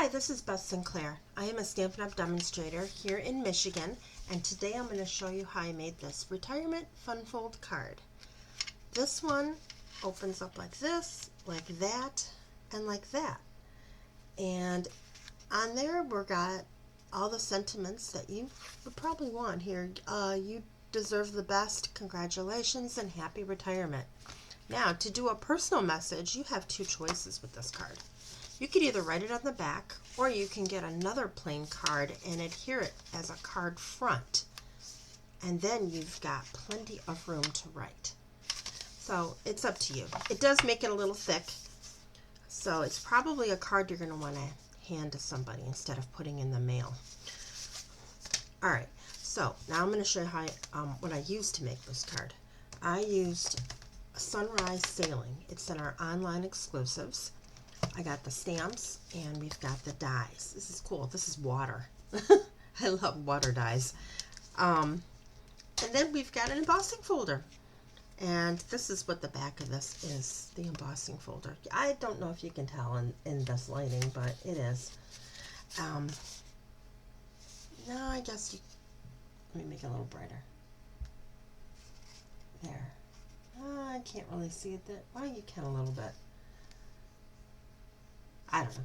Hi, this is Beth Sinclair. I am a Stampin' Up! Demonstrator here in Michigan, and today I'm going to show you how I made this Retirement Fun Fold card. This one opens up like this, like that, and like that. And on there we've got all the sentiments that you would probably want here. You deserve the best, congratulations, and happy retirement. Now, to do a personal message, you have two choices with this card. You could either write it on the back, or you can get another plain card and adhere it as a card front. And then you've got plenty of room to write. So it's up to you. It does make it a little thick, so it's probably a card you're going to want to hand to somebody instead of putting in the mail. Alright, so now I'm going to show you how what I used to make this card. I used Sunrise Sailing. It's in our online exclusives. I got the stamps and we've got the dies. This is cool. This is water. I love water dies. And then we've got an embossing folder. And this is what the back of this is, the embossing folder. I don't know if you can tell in this lighting, but it is. No, I guess you, let me make it a little brighter. There. I can't really see it there. Well, you can a little bit. I don't know.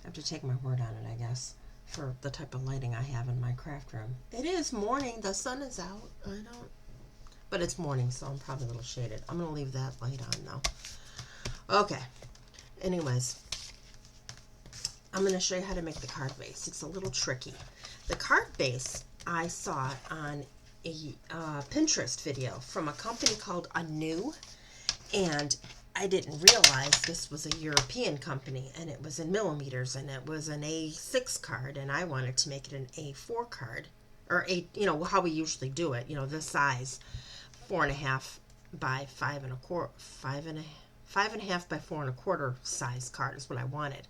I have to take my word on it, I guess, for the type of lighting I have in my craft room. It is morning. The sun is out. But it's morning, so I'm probably a little shaded. I'm going to leave that light on, though. Okay. Anyways, I'm going to show you how to make the card base. It's a little tricky. The card base, I saw on a Pinterest video from a company called Anew, and I didn't realize this was a European company, and it was in millimeters, and it was an A6 card, and I wanted to make it an A4 card, or how we usually do it, this size, 4.5 by 5.25, 5.5 by 4.25 size card is what I wanted.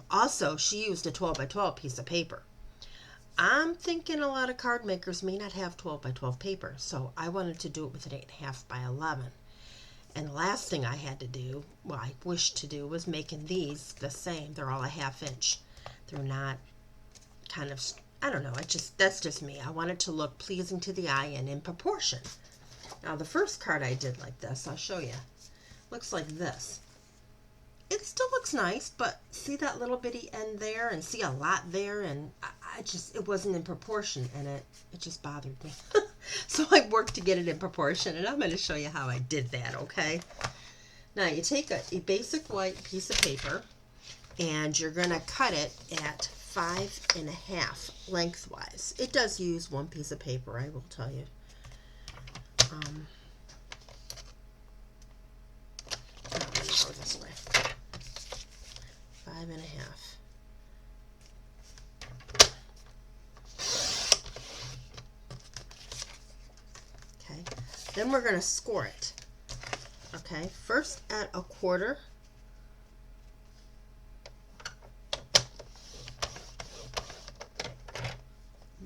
Also, she used a 12 by 12 piece of paper. I'm thinking a lot of card makers may not have 12 by 12 paper, so I wanted to do it with an 8.5 by 11. And the last thing I had to do, well, I wished to do, was making these the same. They're all a 1/2 inch. They're not kind of, I don't know, that's just me. I want it to look pleasing to the eye and in proportion. Now, the first card I did like this, I'll show you. Looks like this. It still looks nice, but see that little bitty end there, and see a lot there, and it wasn't in proportion, and it just bothered me. So I worked to get it in proportion, and I'm going to show you how I did that, okay? Now, you take a basic white piece of paper, and you're going to cut it at 5.5 lengthwise. It does use one piece of paper, I will tell you. I'm going to go this way. 5.5. Okay, then we're going to score it. Okay, first at 1/4.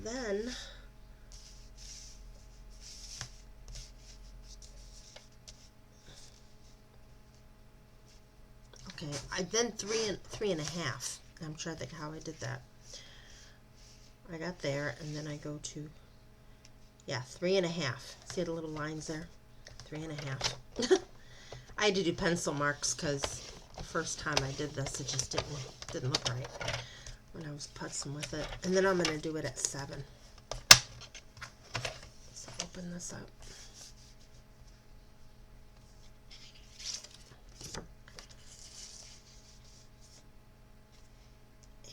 Then then 3.5. I'm trying to think how I did that. I got there, and then I go to 3.5. See the little lines there? 3.5. I had to do pencil marks because the first time I did this, it just didn't look right when I was putzing with it. And then I'm going to do it at 7. So open this up.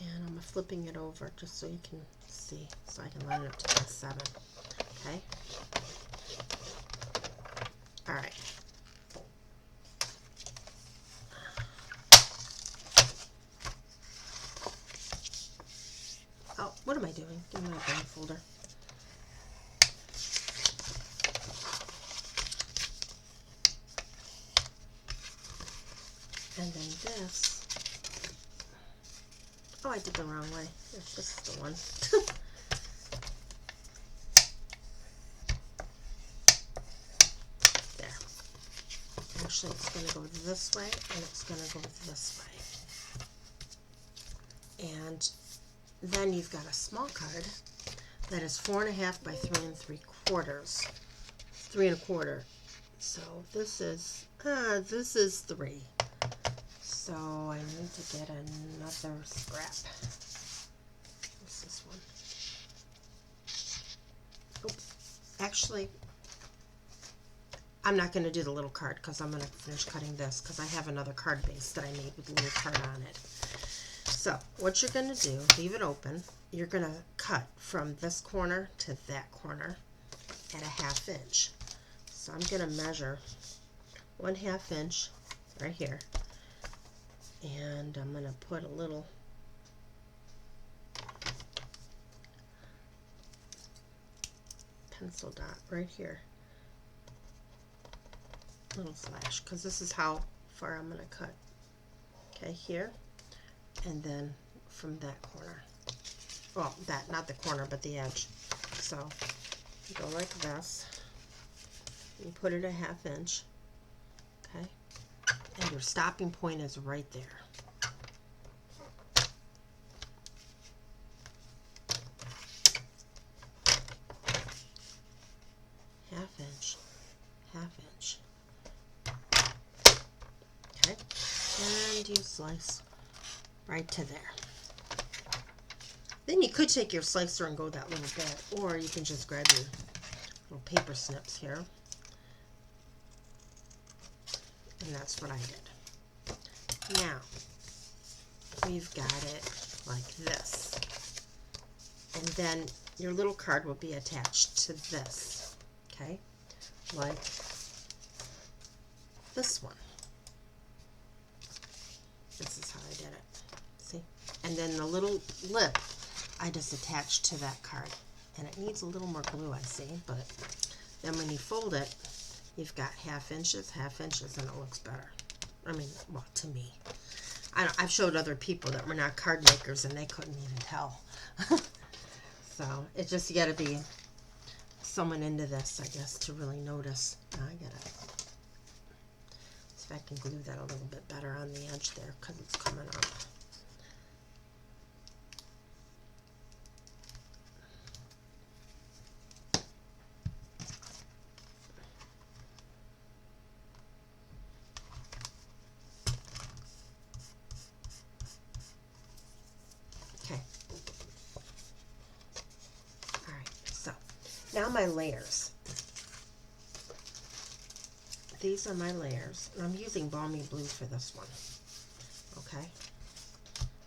And I'm flipping it over just so you can see, so I can line it up to that 7. Okay? Alright. Oh, what am I doing? Give me my blank folder. And then this. Oh, I did the wrong way. This is the one. There. Actually, it's going to go this way, and it's going to go this way. then you've got a small card that is 4.5 by 3 3/4, 3 1/4. So this is 3. So I need to get another scrap. What's this one? Oops. Actually, I'm not going to do the little card because I'm going to finish cutting this because I have another card base that I made with a little card on it. So what you're going to do, leave it open. You're going to cut from this corner to that corner at 1/2 inch. So I'm going to measure 1/2 inch right here. And I'm going to put a little pencil dot right here. Little slash, because this is how far I'm going to cut. Okay, here. And then from that corner. Well, that, not the corner, but the edge. So you go like this. You put it 1/2 inch. Okay. And your stopping point is right there. Half inch. Okay. And you slice right to there. Then you could take your slicer and go that little bit, or you can just grab your little paper snips here. And that's what I did. Now, we've got it like this. And then your little card will be attached to this. Okay? Like this one. This is how I did it. See? And then the little lip I just attached to that card. And it needs a little more glue, I see, but then when you fold it, you've got 1/2 inches, and it looks better. I mean, well, to me. I've showed other people that were not card makers and they couldn't even tell. So it's just, you got to be someone into this, I guess, to really notice. I gotta see if I can glue that a little bit better on the edge there because it's coming up. Okay. All right. So now my layers. These are my layers, and I'm using Balmy Blue for this one. Okay,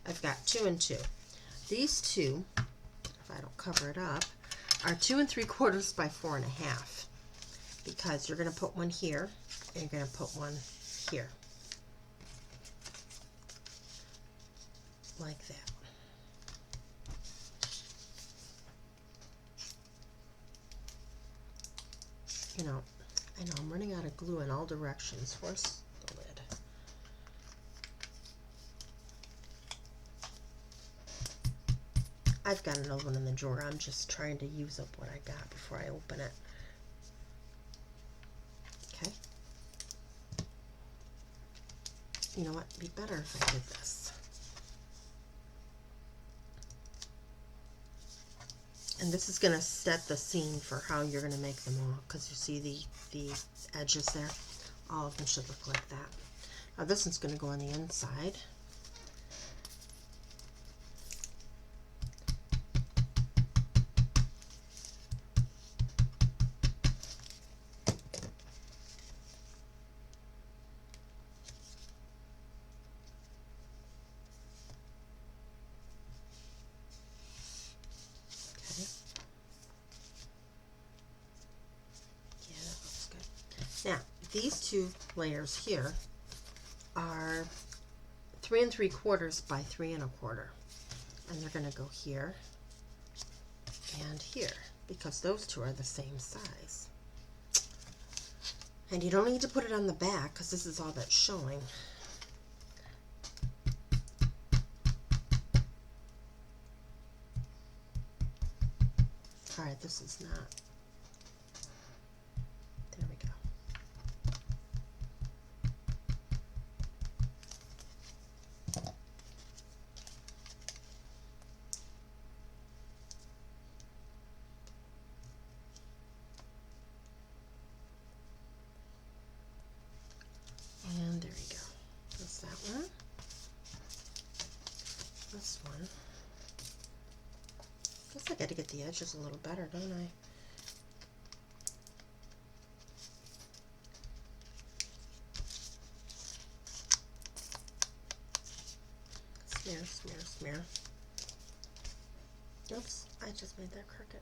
I've got 2 and 2. These two, if I don't cover it up, are 2 3/4 by 4.5, because you're going to put one here and you're going to put one here, like that. You know, I know I'm running out of glue in all directions. Where's the lid? I've got another one in the drawer. I'm just trying to use up what I got before I open it. Okay. You know what? It'd be better if I did this. And this is going to set the scene for how you're going to make them all, because you see the edges there? All of them should look like that. Now this one's going to go on the inside. Now, these 2 layers here are 3 3/4 by 3 1/4, and they're going to go here and here because those 2 are the same size. And you don't need to put it on the back because this is all that's showing. All right, this is not. There we go. this one. Guess I got to get the edges a little better, don't I? Smear, smear, smear. Oops, I just made that crooked.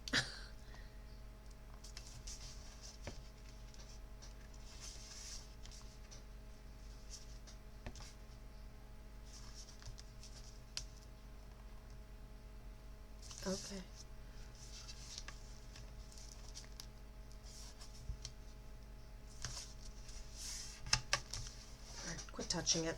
Okay. All right, quit touching it.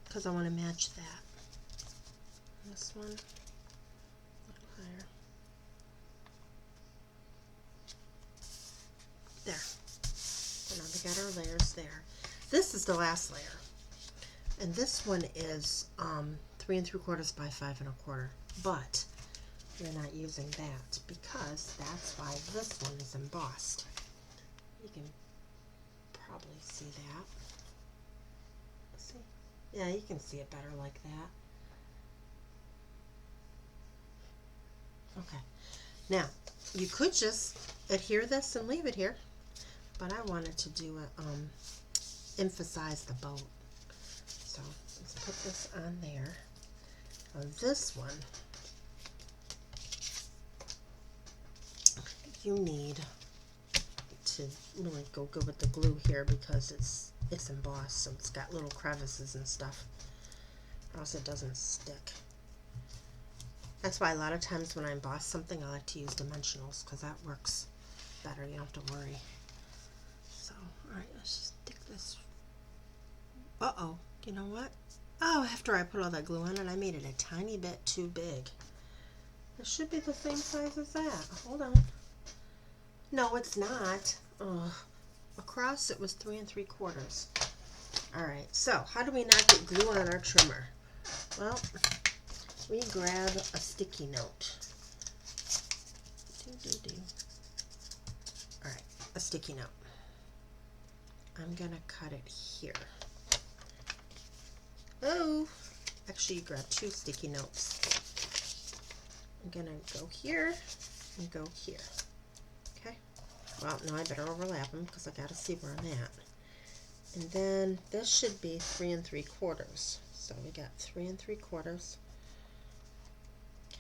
Because I want to match that. This one, a little higher. There. So now we got our layers there. This is the last layer. And this one is 3 3/4 by 5 1/4. But we're not using that because that's why this one is embossed. You can probably see that. See? Yeah, you can see it better like that. Okay. Now, you could just adhere this and leave it here, but I wanted to do it, emphasize the boat. So let's put this on there. Now this one, you need to really go good with the glue here because it's embossed, so it's got little crevices and stuff, or else it doesn't stick. That's why a lot of times when I emboss something, I like to use dimensionals because that works better. You don't have to worry. So, alright, let's just stick this. Uh-oh, you know what? Oh, after I put all that glue on it, I made it a tiny bit too big. It should be the same size as that. Hold on. No, it's not. Ugh. Across it was 3 3/4. Alright, so how do we not get glue on our trimmer? Well, we grab a sticky note. Alright, a sticky note. I'm going to cut it here. Oh, actually you grab 2 sticky notes. I'm going to go here and go here. Okay? Well, no, I better overlap them because I got to see where I'm at. And then this should be 3 3/4. So we got 3 3/4.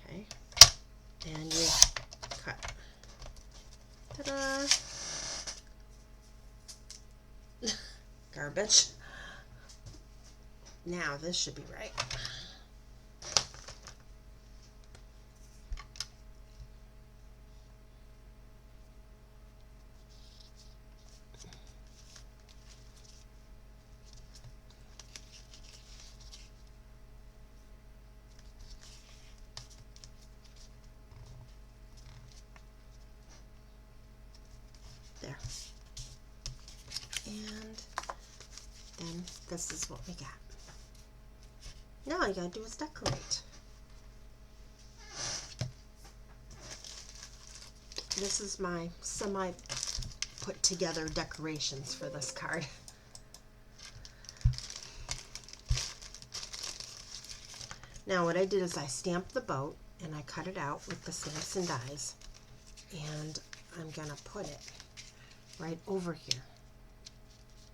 Okay. And you cut. Ta-da! Garbage. Now this should be right. There. And then this is what we got. Now all you gotta do is decorate. This is my semi put together decorations for this card. Now what I did is I stamped the boat and I cut it out with the stamps and dies, and I'm gonna put it right over here.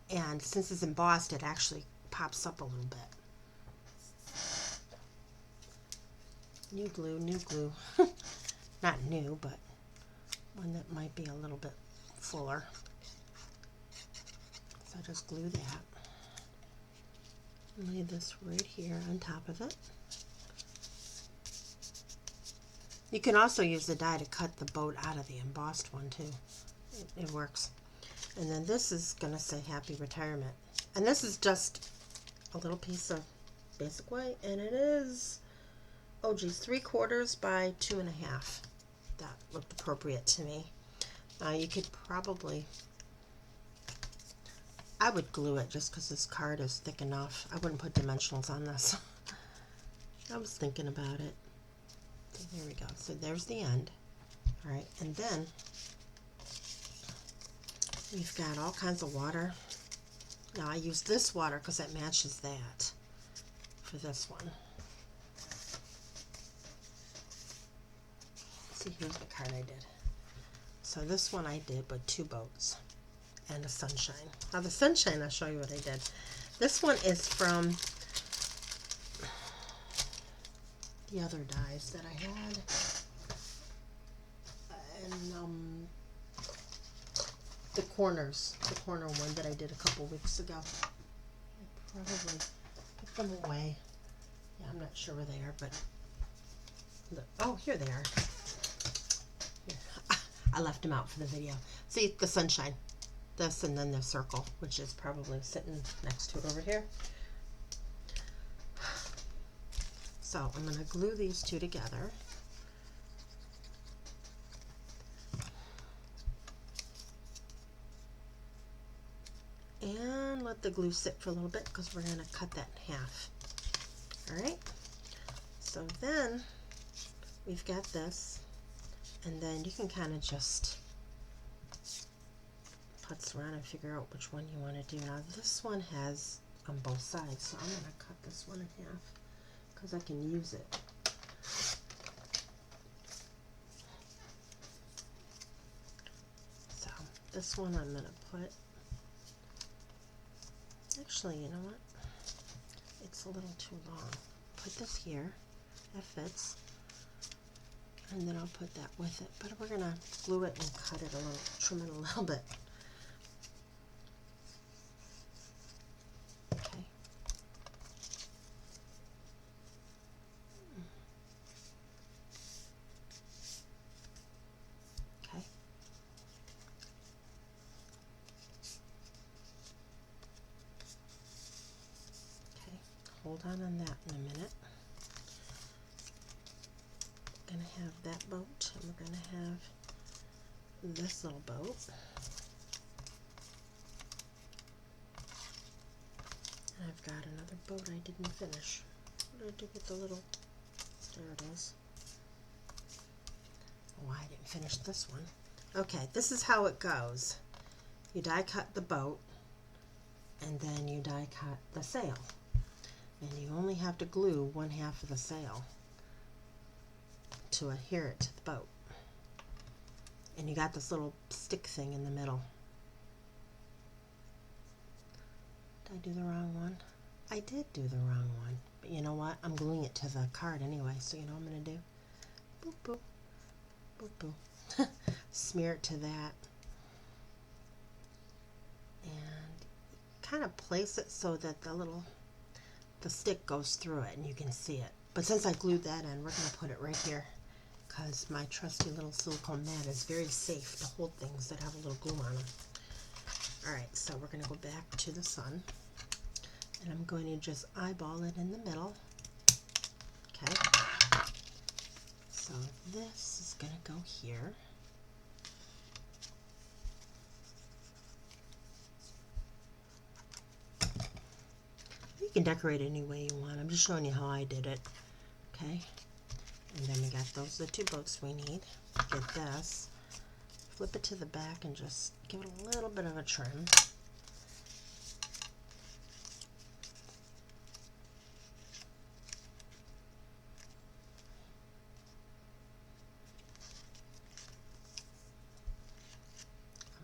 And since it's embossed, it actually pops up a little bit. New glue, new glue. Not new, but one that might be a little bit fuller. So I just glue that. And lay this right here on top of it. You can also use the die to cut the boat out of the embossed one too. It works. And then this is going to say Happy Retirement. And this is just a little piece of basic white, and it is, oh geez, 3/4 by 2 1/2. That looked appropriate to me. You could probably, I would glue it just because this card is thick enough. I wouldn't put dimensionals on this. I was thinking about it. So there we go. So there's the end. All right, and then we've got all kinds of water. Now I use this water because it matches that for this one. See, here's the card I did. So this one I did with 2 boats and a sunshine. Now the sunshine, I'll show you what I did. This one is from the other dies that I had. And the corner one that I did a couple weeks ago. I probably put them away. Yeah, I'm not sure where they are, but oh, here they are. Here. I left them out for the video. See, the sunshine. This and then the circle, which is probably sitting next to it over here. So I'm going to glue these 2 together. And let the glue sit for a little bit because we're going to cut that in half. All right. So then we've got this, and then you can kind of just putz around and figure out which one you want to do. Now this one has on both sides, so I'm going to cut this one in half because I can use it. So this one I'm going to put, actually, you know what? It's a little too long. Put this here. That fits. And then I'll put that with it. But we're going to glue it and cut it a little, trim it a little bit. Okay. Okay. Okay. Hold on that in a minute. We're going to have that boat, and we're going to have this little boat. And I've got another boat I didn't finish. What did I do with the little, there it is. Oh, I didn't finish this one. Okay, this is how it goes. You die cut the boat, and then you die cut the sail. And you only have to glue 1/2 of the sail to adhere it to the boat. And you got this little stick thing in the middle. Did I do the wrong one? I did do the wrong one. But you know what? I'm gluing it to the card anyway, so you know what I'm going to do? Boop, boop. Boop, boop. Smear it to that. And kind of place it so that the stick goes through it and you can see it. But since I glued that in, we're going to put it right here because my trusty little silicone mat is very safe to hold things that have a little glue on them. Alright, so we're going to go back to the sun, and I'm going to just eyeball it in the middle. Okay, so this is going to go here. You can decorate any way you want. I'm just showing you how I did it. Okay, and then we got those are the 2 boats we need. Get this. Flip it to the back and just give it a little bit of a trim. I'm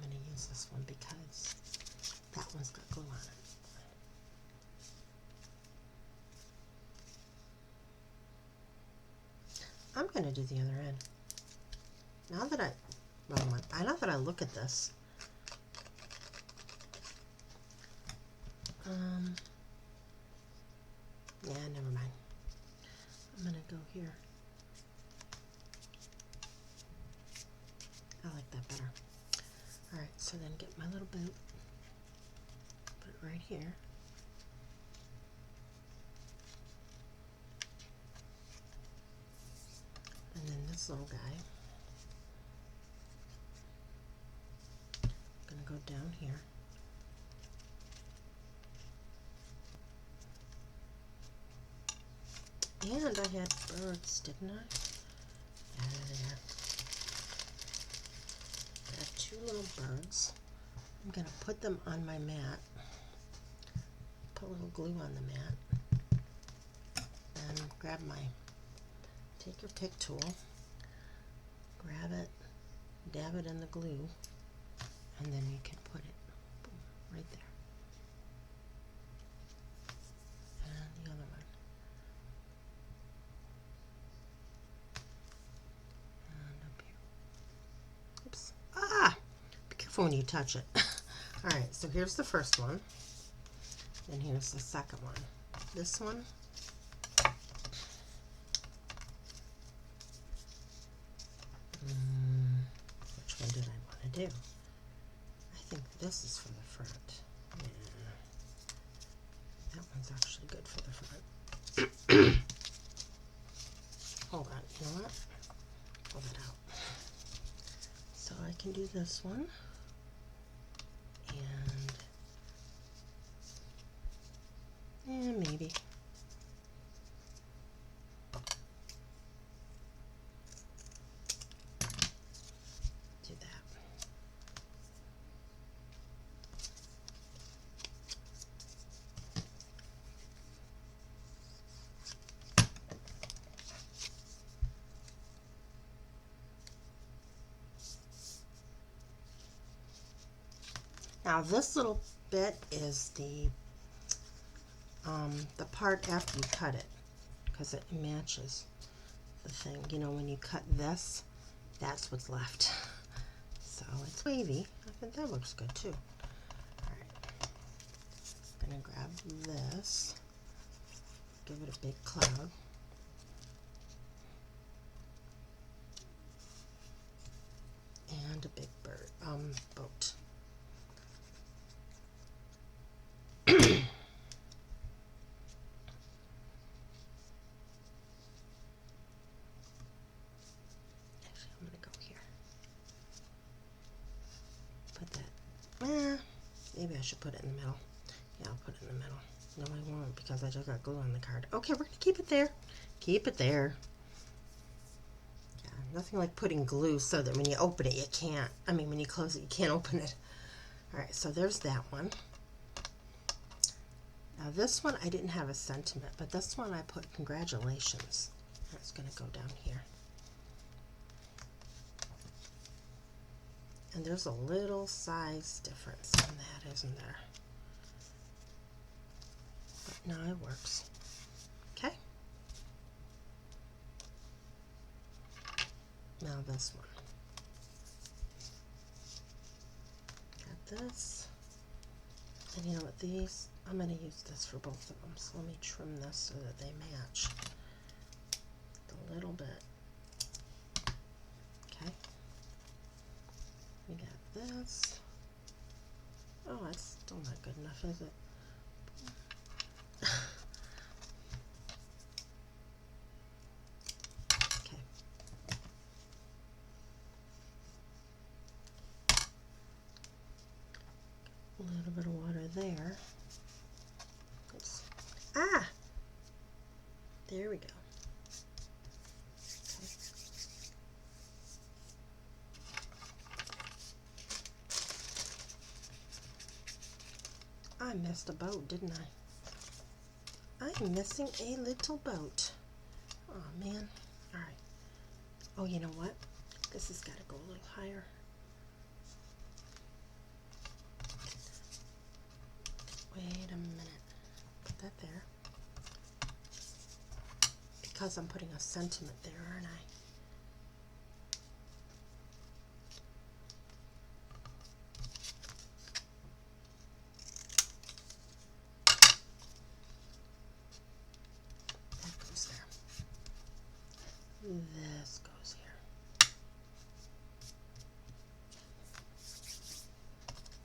going to use this one because that one's got glue on it. I'm going to do the other end. Now that now that I look at this, yeah, never mind. I'm going to go here. I like that better. Alright, so then get my little boot, put it right here. And then this little guy. go down here. And I had birds, didn't I? Yeah, there. I have two little birds. I'm going to put them on my mat. Put a little glue on the mat. And grab take your pick tool. Grab it, dab it in the glue, and then you can put it, boom, right there. And the other one. And up here. Oops. Ah! Be careful when you touch it. Alright, so here's the first one. And here's the second one. This one. Which one did I want to do? I think this is for the front. Yeah. That one's actually good for the front. Hold on, you know what? Pull that out. So I can do this one. And maybe. Do that. Now this little bit is the part after you cut it, because it matches the thing. You know, when you cut this, that's what's left. So it's wavy. I think that looks good too. Alright. I'm gonna grab this, give it a big cloud. And a big bird, boat. Maybe I should put it in the middle. Yeah, I'll put it in the middle. No, I won't, because I just got glue on the card. Okay, we're going to keep it there. Keep it there. Yeah, nothing like putting glue so that when you open it, you can't. I mean, when you close it, you can't open it. Alright, so there's that one. Now this one, I didn't have a sentiment, but this one I put congratulations. That's going to go down here. And there's a little size difference in that, isn't there? But now it works. Okay. Now this one. Got this. And you know what, these, I'm going to use this for both of them. So let me trim this so that they match a little bit. Okay. We got this. Oh, it's still not good enough, is it? Okay. A little bit of water there. Oops. Ah! There we go. I missed a boat, didn't I? I'm missing a little boat. Oh man. Alright. Oh, you know what? This has got to go a little higher. Wait a minute. Put that there. Because I'm putting a sentiment there, aren't I? This goes here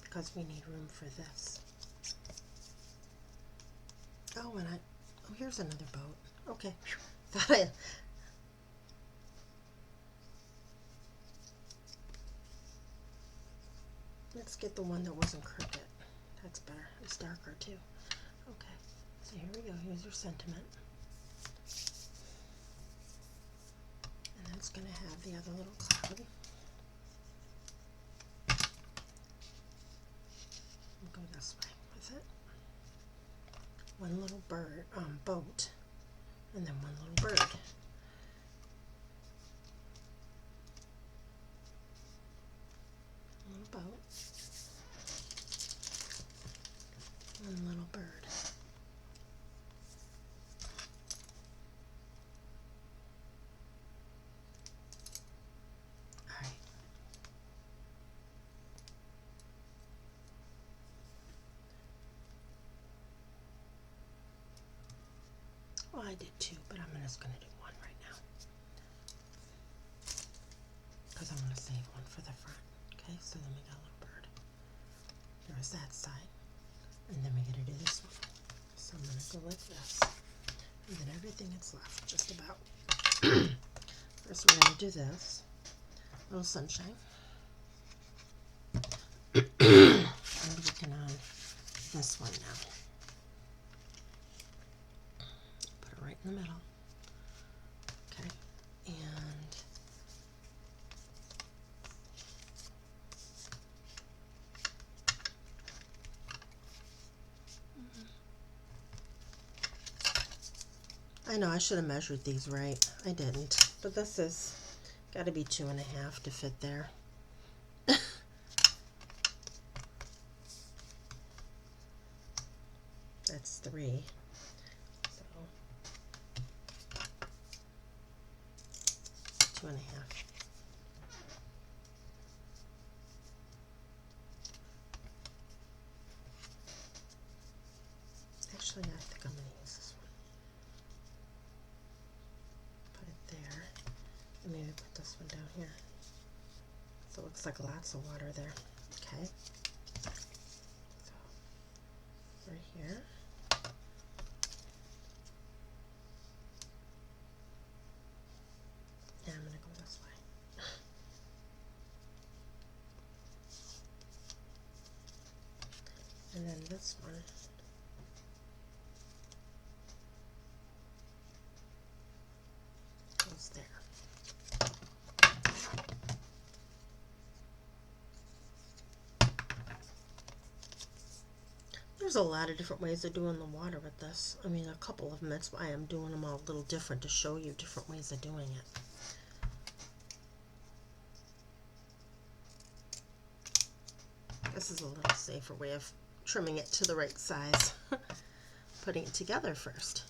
because we need room for this. Oh, and oh, here's another boat. Okay, thought it's Let's get the one that wasn't crooked. That's better. It's darker too. Okay, so here we go. Here's your sentiment. And that's going to have the other little cloud. We'll go this way with it. One little bird, boat, and then one little bird. Little boat, one little bird. All right. Well, I did two, but I'm just going to do one right now because I want to save one for the front. Okay, so then we got a little bird. There's that side. And then we got to do this one. So I'm going to go like this. And then everything that's left, just about. First we're going to do this. Little sunshine. And we're working on this one now. Put it right in the middle. Okay. And I know I should have measured these right. I didn't. But this is got to be 2.5 to fit there. That's 3. So 2.5. Actually, I think I'm going to use this one. Put it there. And maybe put this one down here. So it looks like lots of water there. Okay. So right here. Now I'm going to go this way. And then this one. Goes there. There's a lot of different ways of doing the water with this. I mean, a couple of them. That's why I'm doing them all a little different, to show you different ways of doing it. This is a little safer way of trimming it to the right size. Putting it together first.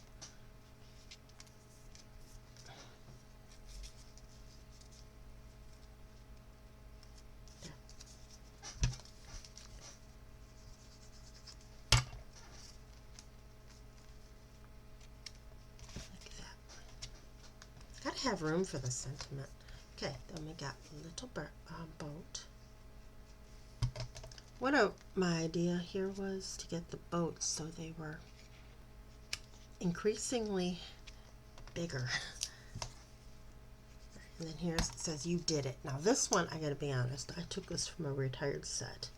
Gotta have room for the sentiment. Okay, then we got a little boat. My idea here was to get the boats so they were increasingly bigger. And then here it says you did it. Now this one, I gotta be honest, I took this from a retired set.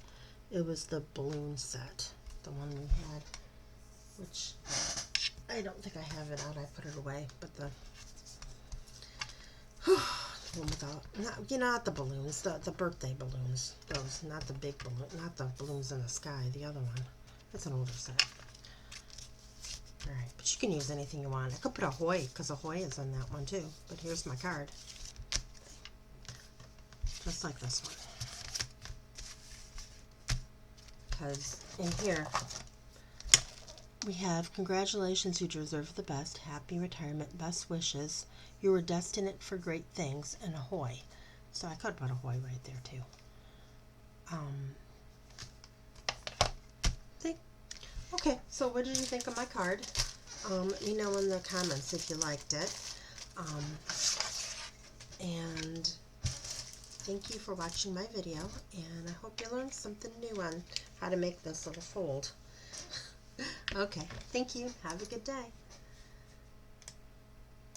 It was the balloon set, the one we had, which I don't think I have it out. I put it away, but the one without, not the balloons, the birthday balloons, those, not the big balloon, not the balloons in the sky, the other one. That's an older set. Alright, but you can use anything you want. I could put Ahoy, because Ahoy is on that one too, but here's my card. Just like this one. Because in here, we have, congratulations, you deserve the best, happy retirement, best wishes, you were destined for great things, and Ahoy. So I could put Ahoy right there too. Okay, so what did you think of my card? Let me know in the comments if you liked it. And thank you for watching my video, and I hope you learned something new on how to make this little fold. Okay, thank you. Have a good day.